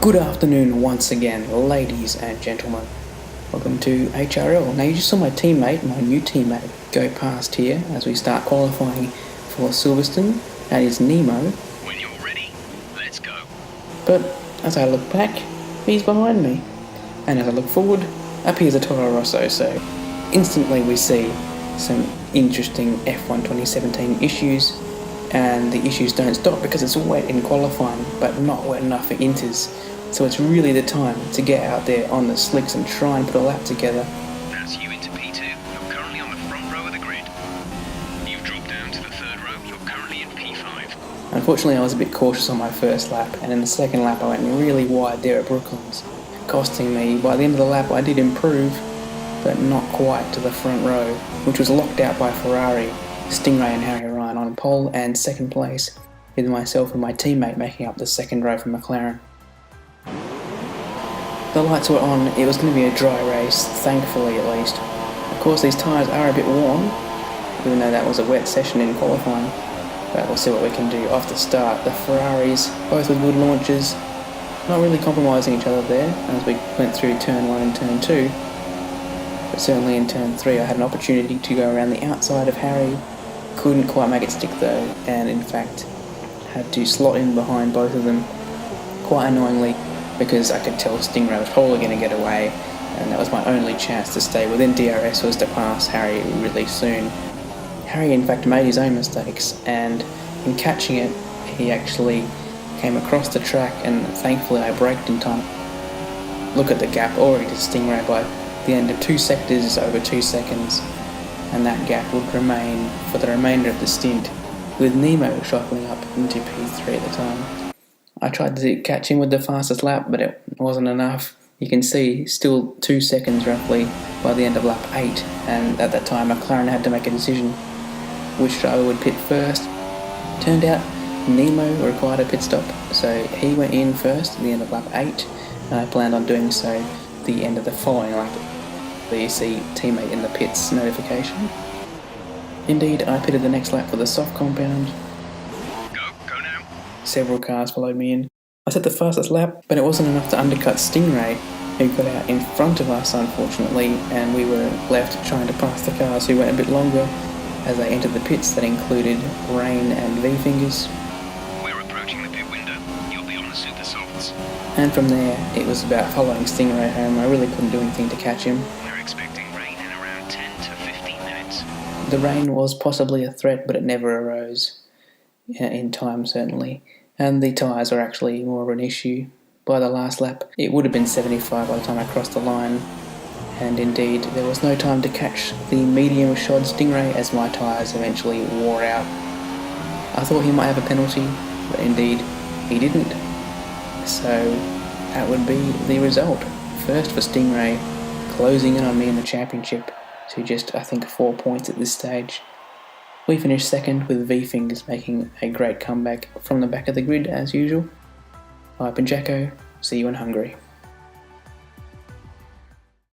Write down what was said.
Good afternoon once again, ladies and gentlemen. Welcome to HRL. Now you just saw my new teammate, go past here as we start qualifying for Silverstone. That is Nemo. When you're ready, let's go. But as I look back, he's behind me. And as I look forward, appears a Toro Rosso, so instantly we see some interesting F1 2017 issues, and the issues don't stop because it's wet in qualifying, but not wet enough for inters. So it's really the time to get out there on the slicks and try and put a lap together. That's you into P2. You're currently on the front row of the grid. You've dropped down to the third row. You're currently in P5. Unfortunately, I was a bit cautious on my first lap, and in the second lap I went really wide there at Brooklands, costing me. By the end of the lap I did improve, but not quite to the front row, which was locked out by Ferrari, Stingray and Harry Ryan on pole and second place, with myself and my teammate making up the second row for McLaren. The lights were on, it was going to be a dry race, thankfully at least. Of course these tyres are a bit warm, even though that was a wet session in qualifying, but we'll see what we can do off the start. The Ferraris, both with good launches, not really compromising each other there as we went through turn 1 and turn 2, but certainly in turn 3 I had an opportunity to go around the outside of Harry, couldn't quite make it stick though, and in fact had to slot in behind both of them, quite annoyingly, because I could tell Stingray was probably going to get away, and that was my only chance to stay within DRS was to pass Harry really soon. Harry in fact made his own mistakes, and in catching it he actually came across the track, and thankfully I braked in time. Look at the gap already to Stingray. By the end of 2 sectors is over 2 seconds, and that gap would remain for the remainder of the stint, with Nemo shuffling up into P3 at the time. I tried to catch him with the fastest lap, but it wasn't enough. You can see still 2 seconds roughly by the end of lap 8, and at that time McLaren had to make a decision which driver would pit first. Turned out Nemo required a pit stop, so he went in first at the end of lap 8, and I planned on doing so the end of the following lap. There you see teammate in the pits notification. Indeed, I pitted the next lap for the soft compound. Go now. Several cars followed me in. I set the fastest lap, but it wasn't enough to undercut Stingray, who got out in front of us unfortunately, and we were left trying to pass the cars who went a bit longer as they entered the pits that included Rain and V-Fingers. We're approaching the pit window. You'll be on the super softs. And from there, it was about following Stingray home. I really couldn't do anything to catch him. We're expecting rain in around 10 to 15 minutes. The rain was possibly a threat, but it never arose. In time, certainly. And the tyres were actually more of an issue. By the last lap, it would have been 75 by the time I crossed the line. And indeed, there was no time to catch the medium shod Stingray as my tyres eventually wore out. I thought he might have a penalty, but indeed, he didn't. So, that would be the result. First for Stingray, closing in on me in the championship to just, I think, 4 points at this stage. We finished second with V-Fingers making a great comeback from the back of the grid as usual. I've been Jacko, see you in Hungary.